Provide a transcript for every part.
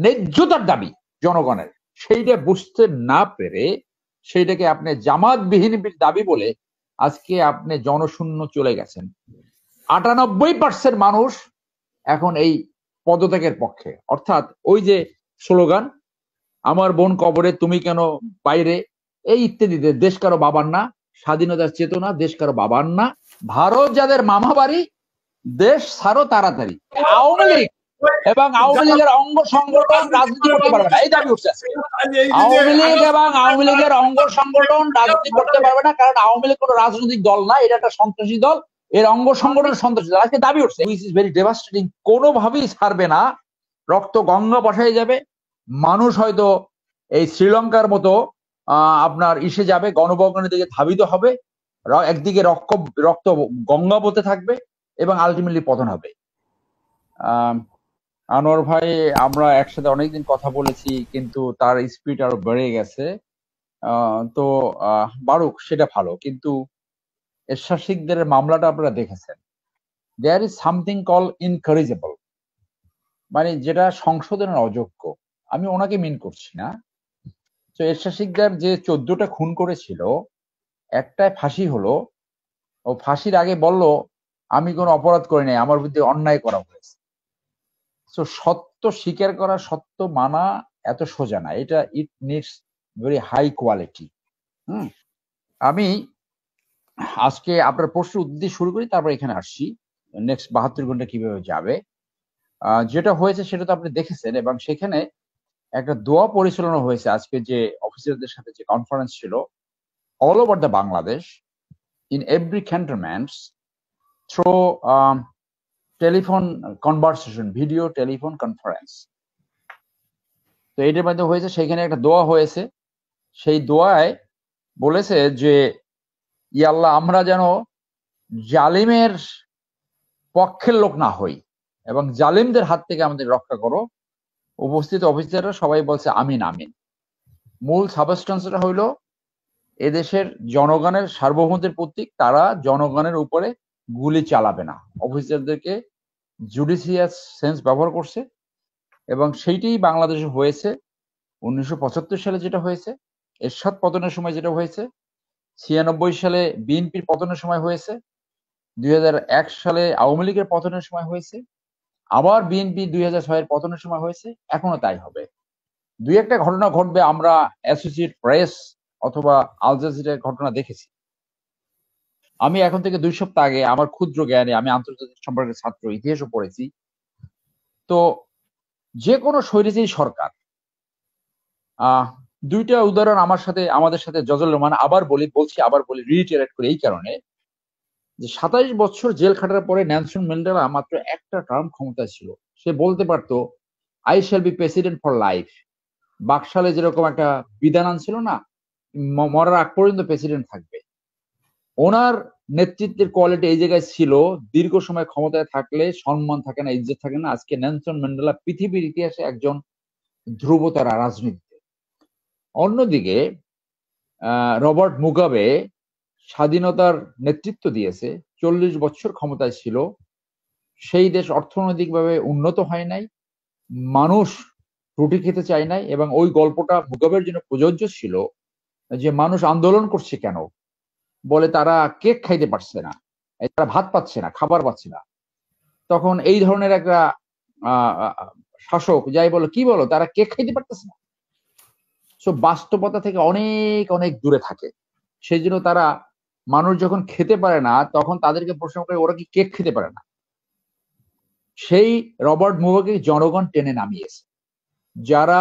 ন্যায্যতার দাবি জনগণের, সেইটা বুঝতে না পেরে সেইটাকে আপনি জামাতবিহীন দাবি বলে আজকে আপনি জনশূন্য চলে গেছেন। 98% মানুষ এখন এই পদত্যাগের পক্ষে। অর্থাৎ ওই যে স্লোগান, আমার বোন কবরে তুমি কেন বাইরে, এই ইত্যাদিতে, দেশ কারো বাবার না, স্বাধীনতার চেতনা, দেশ কারো বাবার না, ভারত যাদের মামা বাড়ি, দেশ ছাড়ো তাড়াতাড়ি। আওয়ামী লীগ এবং আওয়ামী লীগের অঙ্গ সংগঠন রাজনীতি করতে পারবে না, এই দাবি উঠছে। আওয়ামী লীগ এবং আওয়ামী লীগের অঙ্গ সংগঠন রাজনীতি করতে পারবে না, কারণ আওয়ামী লীগ কোনো রাজনৈতিক দল না, এটা একটা সন্ত্রাসী দল, এর অঙ্গ সংগঠন সন্ত্রাসী দল। আজকে দাবি উঠছে, উইচ ইজ ভেরি ডেভাস্টেটিং। কোনোভাবেই ছাড়বে না, রক্ত গঙ্গা বসায় যাবে। মানুষ হয়তো এই শ্রীলঙ্কার মতো আপনার ইসে যাবে, গণভবনের দিকে ধাবিত হবে, একদিকে রক্ত গঙ্গা বলতে থাকবে এবং আলটিমেটলি পতন হবে। আনোয়ার ভাই, আমরা একসাথে অনেকদিন কথা বলেছি, কিন্তু তার স্পিড আরো বেড়ে গেছে। তো বারুক, সেটা ভালো, কিন্তু এরশাদ শিকদারের মামলাটা আপনারা দেখেছেন। দেয়ার ইজ সামথিং কল ইনকারেজেবল, মানে যেটা সংশোধনের অযোগ্য। আমি ওনাকে মিন করছি না। তো এরশাদ শিকদার যে 14টা খুন করেছিল, একটাই ফাঁসি হলো। ও ফাঁসির আগে বলল আমি কোনো অপরাধ করি নাই, আমার বিরুদ্ধে অন্যায় করা হয়েছে। তো সত্য স্বীকার করা, সত্য মানা এত সোজা না, এটা it needs very high quality. আমি আজকে আপনার প্রশ্ন উত্তর শুরু করি, তারপর এখানে আসছি নেক্সট 72 ঘন্টা কিভাবে যাবে। যেটা হয়েছে সেটা তো আপনি দেখেছেন, এবং সেখানে একটা দোয়া পরিচালনা হয়েছে আজকে, যে অফিসারদের সাথে যে কনফারেন্স ছিল all over the Bangladesh, in every cantonments, through telephone conversation, video telephone conference. তো এটার মধ্যে হয়েছে, সেখানে একটা দোয়া হয়েছে। সেই দোয়ায় বলেছে যে ইয়া আল্লাহ, আমরা যেন জালিমের পক্ষের লোক না হই এবং জালিমদের হাত থেকে আমাদের রক্ষা করো। উপস্থিত অফিসাররা সবাই বলছে আমিন আমিন। মূল সাবস্টেন্সটা হইল এদেশের জনগণের সার্বভৌমত্বের প্রতীক, তারা জনগণের উপরে গুলি চালাবে না। অফিসারদেরকে জুডিশিয়াস সেন্স ব্যবহার করছে, এবং সেইটাই বাংলাদেশে হয়েছে। 1975 সালে যেটা হয়েছে, এরশাদ পতনের সময় যেটা হয়েছে, 96 সালে বিএনপির পতনের সময় হয়েছে, 2001 সালে আওয়ামী লীগের পতনের সময় হয়েছে, আবার বিএনপি 2006 পতনের সময় হয়েছে, এখনো তাই হবে। দুই একটা ঘটনা ঘটবে, আমরা অ্যাসোসিয়েট প্রেস অথবা আল জাজিরার ঘটনা দেখেছি। আমি এখন থেকে 2 সপ্তাহ আগে আমার ক্ষুদ্র জ্ঞানে, আমি আন্তর্জাতিক সম্পর্কের ছাত্র, ইতিহাসও পড়েছি, তো যে কোনো স্বৈরাচারী সরকার, দুইটা উদাহরণ আমাদের সাথে জজল রহমান, আবার বলি রিইটারেট করে এই কারণে যে 27 বছর জেল খাটার পরে নেলসন ম্যান্ডেলা মাত্র একটা টার্ম ক্ষমতা ছিল। সে বলতে পারতো I shall be president for life. বাকশালে যেরকম একটা বিধান আনছিল না, মরার আগ পর্যন্ত প্রেসিডেন্ট থাকবে। ওনার নেতৃত্বের কোয়ালিটি এই জায়গায় ছিল, দীর্ঘ সময় ক্ষমতায় থাকলে সম্মান থাকে না, ইজ্জত থাকে না। আজকে নেলসন ম্যান্ডেলা পৃথিবীর ইতিহাসে একজন ধ্রুবতারা রাজনীতিতে। অন্যদিকে রবার্ট মুগাবে স্বাধীনতার নেতৃত্ব দিয়েছে, 40 বছর ক্ষমতায় ছিল। সেই দেশ অর্থনৈতিকভাবে উন্নত হয় নাই, মানুষ রুটি খেতে চায় নাই, এবং ওই গল্পটা মুগাবের জন্য প্রযোজ্য ছিল যে মানুষ আন্দোলন করছে কেন, বলে তারা কেক খাইতে পারছে না, তারা ভাত পাচ্ছে না, খাবার পাচ্ছে না। তখন এই ধরনের একটা শাসক যাই বলো কি বলো, তারা কেক খাইতে পারতেছে না। সো বাস্তবতা থেকে অনেক অনেক দূরে থাকে। সেই জন্য তারা, মানুষ যখন খেতে পারে না তখন তাদেরকে প্রশ্ন করে ওরা কি কেক খেতে পারে না। সেই রবার্ট মুগাবে জনগণ টেনে নামিয়েছে, যারা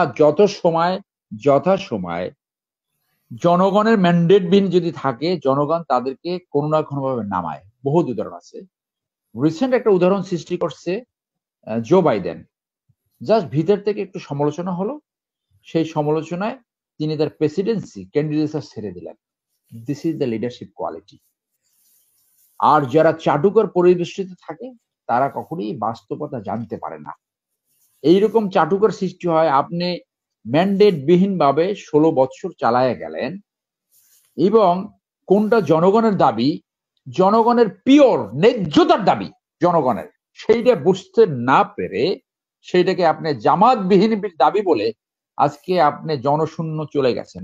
যথাসময় জনগণের ম্যান্ডেট বিন যদি থাকে, জনগণ তাদেরকে কোনো না কোনো ভাবে নামায়। বহু উদাহরণ আছে। রিসেন্ট একটা উদাহরণ সৃষ্টি করছে জো বাইডেন। জাস্ট ভিতর থেকে একটু সমালোচনা হলো, সেই সমালোচনায় তিনি তার প্রেসিডেন্সি ক্যান্ডিডেটস ছেড়ে দিলেন। This is the leadership quality. আর যারা চাটুকার পরিবেষ্টিত থাকে তারা কখনোই বাস্তবতা জানতে পারে না। এইরকম চাটুকার সৃষ্টি হয়, আপনি ম্যান্ডেট বিহীন ভাবে 16 বছর চালায়া গেলেন, এবং কোনটা জনগণের দাবি, জনগণের পিওর ন্যায্যতার দাবি জনগণের, সেইটা বুঝতে না পেরে সেইটাকে আপনি জামাতবিহীন দাবি বলে আজকে আপনি জনশূন্য চলে গেছেন।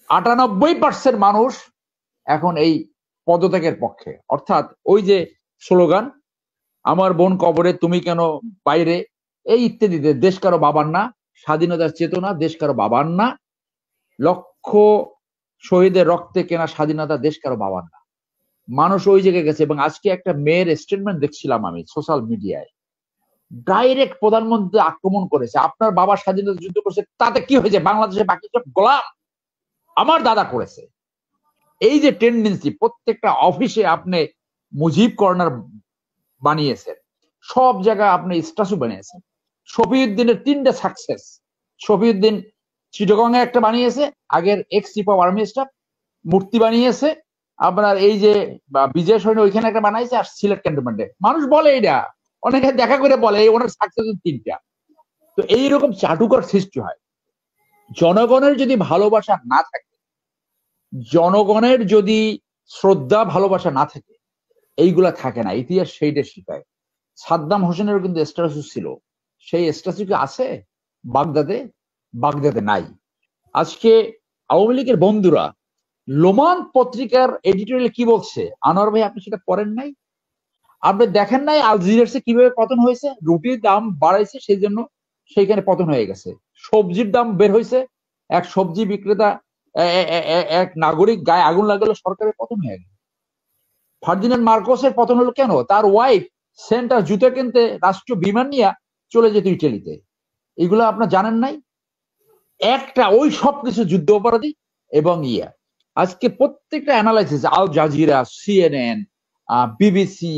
98% মানুষ এখন এই পদত্যাগের পক্ষে। অর্থাৎ ওই যে স্লোগান, আমার বোন কবরে তুমি কেন বাইরে, এই ইত্যাদিতে, দেশ কারো বাবার না, স্বাধীনতার চেতনা দেশ কারো বাবার না, লক্ষ শহীদের রক্তে কেনা স্বাধীনতা দেশ কারো বাবার না। মানুষ ওই জায়গায় গেছে। এবং আজকে একটা মেয়ের স্টেটমেন্ট দেখছিলাম আমি সোশ্যাল মিডিয়ায়, ডাইরেক্ট প্রধানমন্ত্রী আক্রমণ করেছে, আপনার বাবা স্বাধীনতা যুদ্ধ করেছে, তাতে কি হয়েছে, বাংলাদেশে বাকি সব গোলাম, আমার দাদা করেছে। এই যে টেন্ডেন্সি, প্রত্যেকটা অফিসে আপনি মুজিব কর্নার বানিয়েছেন, সব জায়গায় আপনি স্ট্যাচু বানিয়েছেন। শফিউদ্দিনের 3টা সাকসেস, শফিউদ্দিন চিটাগং এ একটা বানিয়েছে, আগের x chief of army staff, মূর্তি বানিয়েছে। আপনার এই যে বিজয় সরণি ওইখানে একটা বানাইছে, আর সিলেট ক্যান্টনমেন্টে। মানুষ বলে এটা, অনেকে দেখা করে বলে ওনার সাকসেস 3টা। তো এইরকম চাটুকার সৃষ্টি হয়। জনগণের যদি ভালোবাসা না থাকে, জনগণের যদি শ্রদ্ধা ভালোবাসা না থাকে, এইগুলা থাকে না। ইতিহাস সেইটা শিখায়। সাদ্দাম হোসেনেরও কিন্তু স্ট্যাচু ছিল, সেই স্ট্যাচু কি আছে বাগদাদে? বাগদাদে নাই। আজকে আওয়ামী লীগের বন্ধুরা লোমান পত্রিকার এডিটোরিয়ালে কি বলছে, আনোয়ার ভাই আপনি সেটা পড়েন নাই? আপনি দেখেন নাই আলজিয়ার্সে কিভাবে পতন হয়েছে? রুটির দাম বাড়াইছে, সেই জন্য সেইখানে পতন হয়ে গেছে। সবজির দাম বের হয়েছে, এক সবজি বিক্রেতা, এক নাগরিক গায়ে আগুন লাগালো, সরকারের পতন হয়ে গেল। ফার্দিনান্ড মার্কোসের পতন হলো কেন? তার ওয়াইফ সেন্টার জুতো কিনতে রাষ্ট্রীয় বিমান নিয়ে চলে যেত ইটালিতে। এগুলো আপনার জানেন নাই? একটা ওই সবকিছু যুদ্ধ অপরাধী এবং আজকে প্রত্যেকটা analysis, Al Jazeera, CNN, BBC,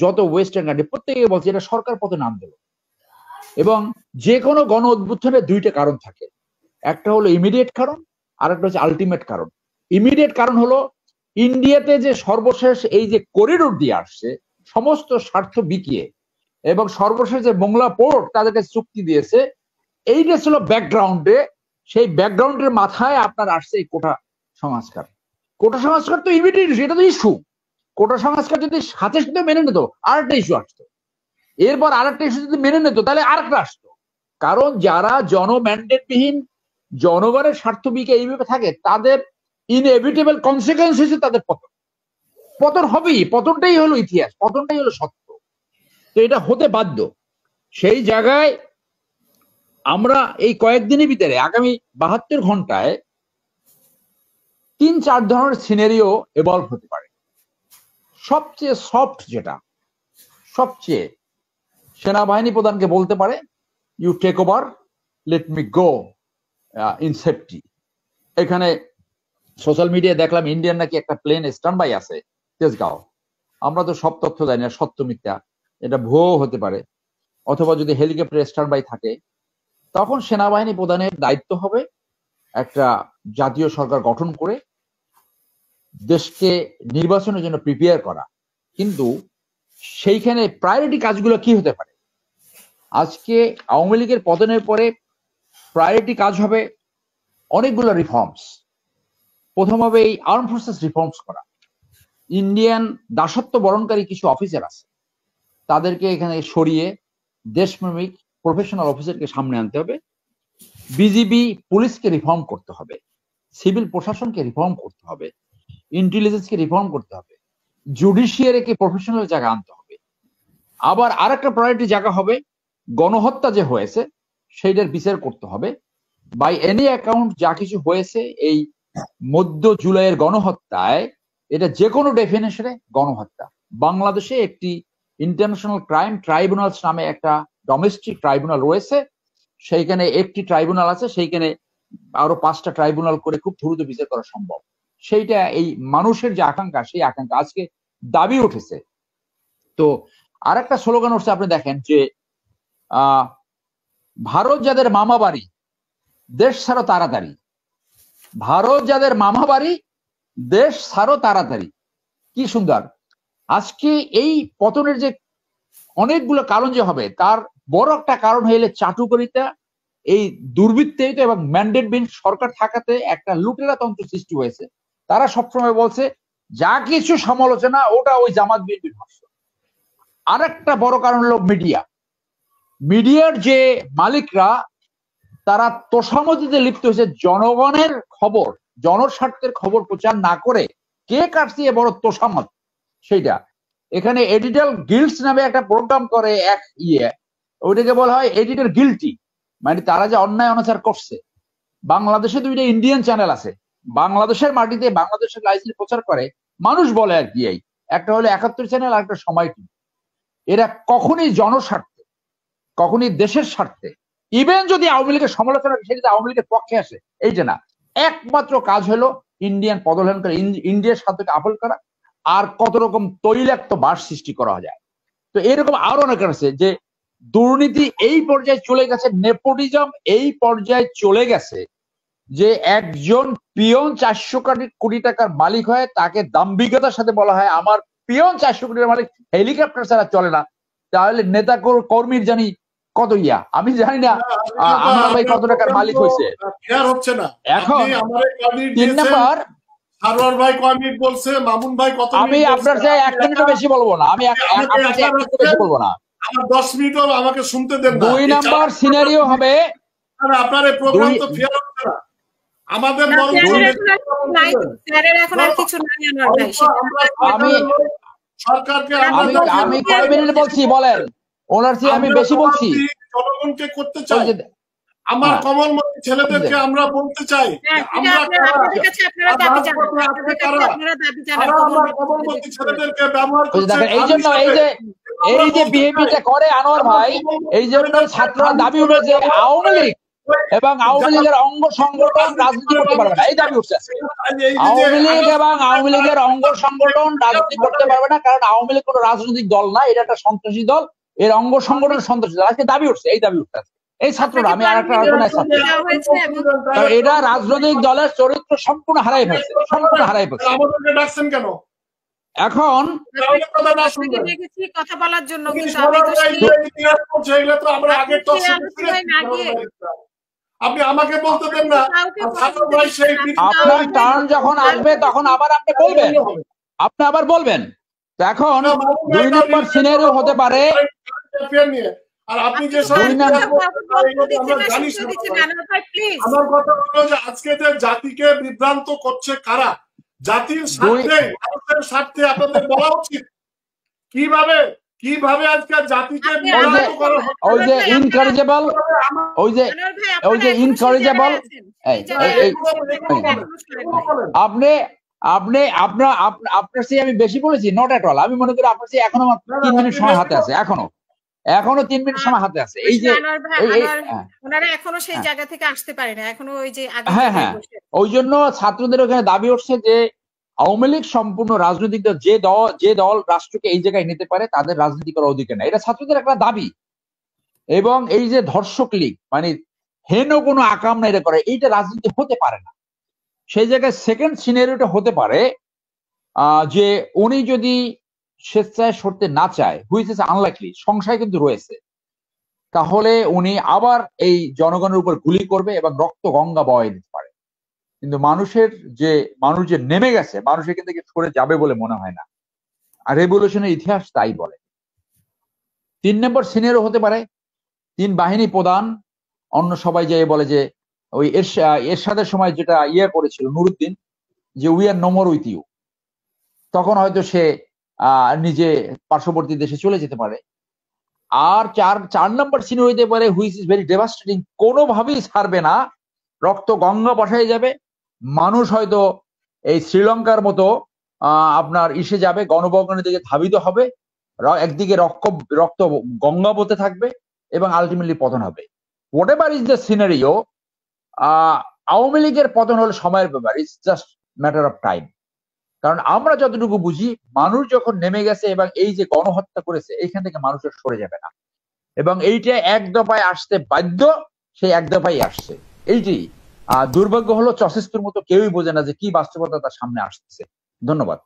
যত ওয়েস্টার্ন কান্ট্রি, প্রত্যেকে বলছে এটা সরকার পতন আন্দোলন। এবং যে কোনো গণ অভ্যুত্থানের 2টা কারণ থাকে, একটা হলো ইমিডিয়েট কারণ, আর একটা হচ্ছে আলটিমেট কারণ। ইমিডিয়েট কারণ হলো ইন্ডিয়াতে যে সর্বশেষ এই যে করিডোর দিয়ে আসছে সমস্ত স্বার্থ বিকিয়ে, এবং সর্বশেষ যে মোংলা পোর্ট তাদেরকে চুক্তি দিয়েছে, এইটা ছিল ব্যাকগ্রাউন্ডে। সেই ব্যাকগ্রাউন্ডের মাথায় আপনার আসছে এই কোটা সংস্কার। কোটা সংস্কার তো ইমিডিয়েট, এটা তো ইস্যু। কোটা সংস্কার যদি সাথে সাথে মেনে নিত, আরেকটা ইস্যু আসতো। এরপর আরেকটা ইস্যু যদি মেনে নিত, তাহলে আরেকটা আসতো। কারণ যারা জনম্যান্ডেটবিহীন জনগণের স্বার্থ বিকে এইভাবে থাকে, তাদের ইনএভিটেবল কনসিকুয়েন্স হচ্ছে তাদের পতন। পতন হবেই, পতনটাই হলো ইতিহাস, পতনটাই হলো সত্য। তো এটা হতে বাধ্য। সেই জায়গায় আমরা এই কয়েকদিনের ভিতরে আগামী 72 ঘন্টায় 3-4 ধরনের সিনারিও এভলভ হতে পারে। সবচেয়ে সফট যেটা, সবচেয়ে সেনাবাহিনী প্রধানকে বলতে পারে, you take over, let me go in safety. এখানে সোশ্যাল মিডিয়ায় দেখলাম ইন্ডিয়ান নাকি একটা প্লেন স্ট্যান্ড বাই আছে তেজগাঁও। আমরা তো সব তথ্য জানি না, সত্য মিথ্যা, এটা ভুয়ো হতে পারে। অথবা যদি হেলিকপ্টার স্ট্যান্ড বাই থাকে, তখন সেনাবাহিনী প্রধানের দায়িত্ব হবে একটা জাতীয় সরকার গঠন করে দেশকে নির্বাচনের জন্য প্রিপেয়ার করা। কিন্তু সেইখানে প্রায়োরিটি কাজগুলো কি হতে পারে? আজকে আওয়ামী লীগের পতনের পরে প্রায়োরিটি কাজ হবে অনেকগুলো রিফর্মস। প্রথম হবে এই আর্ম ফোর্সেস রিফর্মস করা। ইন্ডিয়ান দাসত্ব বরণকারী কিছু অফিসার আছে, তাদেরকে এখানে সরিয়ে দেশপ্রেমিক প্রফেশনাল অফিসারকে সামনে আনতে হবে। বিজিবি পুলিশকে রিফর্ম করতে হবে, সিভিল প্রশাসনকে রিফর্ম করতে হবে, ইন্টেলিজেন্সকে রিফর্ম করতে হবে, জুডিশিয়ারিকে প্রফেশনাল জায়গা আনতে হবে। আবার আরেকটা প্রায়োরিটি জায়গা হবে গণহত্যা যে হয়েছে সেইটার বিচার করতে হবে। বাই এনি অ্যাকাউন্ট যা কিছু হয়েছে এই মধ্য জুলাইয়ের গণহত্যায়, এটা যে কোনো ডেফিনেশনে গণহত্যা। বাংলাদেশে একটি ইন্টারন্যাশনাল ক্রাইম ট্রাইব্যুনালস নামে একটা ডোমেস্টিক ট্রাইব্যুনাল রয়েছে। সেইখানে একটি ট্রাইব্যুনাল আছে, সেইখানে আরো 5টা ট্রাইব্যুনাল করে খুব দ্রুত বিচার করা সম্ভব। সেইটা এই মানুষের যে আকাঙ্ক্ষা, সেই আকাঙ্ক্ষা আজকে দাবি উঠেছে। তো আরেকটা স্লোগান উঠছে, আপনি দেখেন যে ভারত যাদের মামা বাড়ি দেশ ছাড়ো তাড়াতাড়ি, ভারত যাদের মামা বাড়ি দেশ ছাড়ো তাড়াতাড়ি। কি সুন্দর! আজকে এই পতনের যে অনেকগুলো কারণ যে হবে, তার বড় একটা কারণ হইলে চাটুকারিতা, এই দুর্বৃত্তায়িতা এবং ম্যান্ডেটবিহীন সরকার থাকাতে একটা লুটেরা তন্ত্র সৃষ্টি হয়েছে। তারা সবসময় বলছে যা কিছু সমালোচনা ওটা ওই জামাত বিএনপির ভাষ্য। আরেকটা বড় কারণ হলো মিডিয়া। মিডিয়ার যে মালিকরা তারা তোষামতিতে লিপ্ত হয়েছে, জনগণের খবর, জনস্বার্থের খবর প্রচার না করে কে কাটছে বড় তোষামত সেইটা। এখানে এডিটর গিল্ডস নামে একটা প্রোগ্রাম করে এক ওইটাকে বলা হয় এডিটর গিল্টি, মানে তারা যে অন্যায় অনাচার করছে। বাংলাদেশে দুইটা ইন্ডিয়ান চ্যানেল আছে, বাংলাদেশের মাটিতে বাংলাদেশের লাইসেন্স প্রচার করে মানুষ বলে আর কি, এই একটা হলো ৭১ চ্যানেল আর একটা সময় টিভি। এরা কখনই জনস্বার্থে, কখনই দেশের স্বার্থে, ইভেন যদি আওয়ামী লীগের সমালোচনা সেটা আওয়ামী লীগের পক্ষে আসে এইটা না, একমাত্র কাজ হলো ইন্ডিয়ান পদলেহন করে ইন্ডিয়ার স্বার্থকে আপল করা আর কত রকম তৈলাক্ত বাস সৃষ্টি করা যায়। তো এরকম আরো অনেক আছে যে দুর্নীতি এই পর্যায়ে চলে গেছে, নেপোটিজম এই পর্যায়ে চলে গেছে যে একজন পিয়ন 400 কোটি টাকার মালিক হয়, তাকে দাম্ভিকতার সাথে বলা হয় আমার পিয়ন 400 কোটি টাকার মালিক, হেলিকপ্টার ছাড়া চলে না। তাহলে নেতা কর্মীর জানি কত আমি জানি না আমার ভাই কত টাকার মালিক হয়েছে। এখন 3 নাম্বার সারোয়ার ভাই কয় মিনিট বলছে, মামুন ভাই কত মিনিট? আমি আপনার চেয়ে 1 মিনিটও বেশি বলবো না, আমি আপনার চেয়ে 1 মিনিটও বেশি বলবো না। আমার 10 মিনিটও আমাকে শুনতে দেন না। 2 নাম্বার সিনারিও হবে, আপনার এই প্রোগ্রাম তো ফেয়ার হচ্ছে না। আমাদের সরকারকে আমি কয় মিনিট বলছি বলেন? ওনার চেয়ে আমি বেশি বলছি। জনগণকে করতে চাই, আমার কমলমতি ছেলেদেরকে আমরা বলতে চাই কমলমতি ছেলেদেরকে ব্যবহার করতে। এই জন্য এই যে বিএনপিটা করে আনোয়ার ভাই, এই জন্য ছাত্ররা দাবি উঠেছে আওয়ামী লীগ এবং আওয়ামী লীগের অঙ্গ সংগঠন রাজনীতি করতে পারবে না, এই দাবি উঠছে। আওয়ামী লীগ এবং আওয়ামী লীগের অঙ্গ সংগঠন রাজনীতি করতে পারবে না, কারণ আওয়ামী লীগ কোনো রাজনৈতিক দল না, এটা একটা সন্ত্রাসী দল, এর অঙ্গ সংগঠন সন্ত্রাসী দল। আজকে দাবি উঠছে, এই দাবি উঠছে এই ছাত্ররা। আমি আর একটা ছাত্র, এটা রাজনৈতিক দলের চরিত্র সম্পূর্ণ হারাই ফেলছে, সম্পূর্ণ হারাই ফেলছে। আমাদেরকে ডাকছেন কেন এখন? কথা বলার জন্য আপনি আমাকে বলতে দেন না। আপনার টার্ন যখন আসবে তখন আবার আপনি বলবেন, আপনি আবার বলবেন। এখন 2 নম্বর সিনারিও হতে পারে, আর আপনি যে আমার কথা হলো যে আজকে যে জাতিকে বিভ্রান্ত করছে কারা, জাতির স্বার্থে, মানুষের স্বার্থে আপনাদের বলা উচিত কিভাবে আজকে জাতিকে বিভ্রান্ত করা হচ্ছে। ওই যে ইনকারেজেবল, আপনার চেয়ে আমি বেশি বলেছি? Not at all. আমি মনে করি আপনার চেয়ে এখনো 3 মিনিট সময় হাতে আছে, এখনো 3 মিনিট সময় হাতে আছে। এই যে ওনারা এখনো সেই জায়গা থেকে আসতে পারে না, এখনো ওই যে হ্যাঁ, ওই জন্য ছাত্রদের ওখানে দাবি উঠছে যে আওয়ামী লীগ সম্পূর্ণ রাজনৈতিক দল, যে দল রাষ্ট্রকে এই জায়গায় নিতে পারে তাদের রাজনীতি করার অধিকার নেই, এটা ছাত্রদের একটা দাবি। এবং এই যে ধর্ষক লীগ, মানে হেন কোনো আকাম না এটা করে, এইটা রাজনীতি হতে পারে না। সেই জায়গায় সেকেন্ড সিনারিওটা হতে পারে যে উনি যদি স্বেচ্ছায় সরতে না চায়, হুইচ ইজ আনলাইকলি, সংশয় কিন্তু রয়েছে, তাহলে উনি আবার এই জনগণের উপর গুলি করবে এবং রক্ত গঙ্গা বয়ে দিতে পারে। কিন্তু মানুষ যে নেমে গেছে, মানুষ এখান থেকে সরে যাবে বলে মনে হয় না। আর রেভলিউশনের ইতিহাস তাই বলে। 3 নম্বর সিনারিও হতে পারে 3 বাহিনী প্রধান অন্য সবাই যে বলে যে ওই এরশাদের সময় যেটা করেছিল নুরুদ্দিন, যে we are no more with you, তখন হয়তো সে নিজে পার্শ্ববর্তী দেশে চলে যেতে পারে। আর 4 নম্বর সিনারিও হতে পারে হুইচ ইজ ভেরি ডেভাস্টেটিং, কোনোভাবেই ছাড়বে না, রক্ত গঙ্গা বসায় যাবে, মানুষ হয়তো এই শ্রীলঙ্কার মতো আপনার যাবে, গণভবনের দিকে ধাবিত হবে, একদিকে রক্ত গঙ্গা বতে থাকবে এবং আলটিমেটলি পতন হবে। What ever is the scenario, Awami লীগের পতন হলো সময়ের ব্যাপার, it's just matter of time. কারণ আমরা যতটুকু বুঝি, মানুষ যখন নেমে গেছে এবং এই যে গণহত্যা করেছে, এইখান থেকে মানুষের সরে যাবে না, এবং এইটা এক দফায় আসতে বাধ্য, সেই এক দফায় আসছে। এইটি দুর্ভাগ্য হলো চসেস্তুর মতো কেউই বোঝে না যে কি বাস্তবতা তার সামনে আসতেছে। ধন্যবাদ।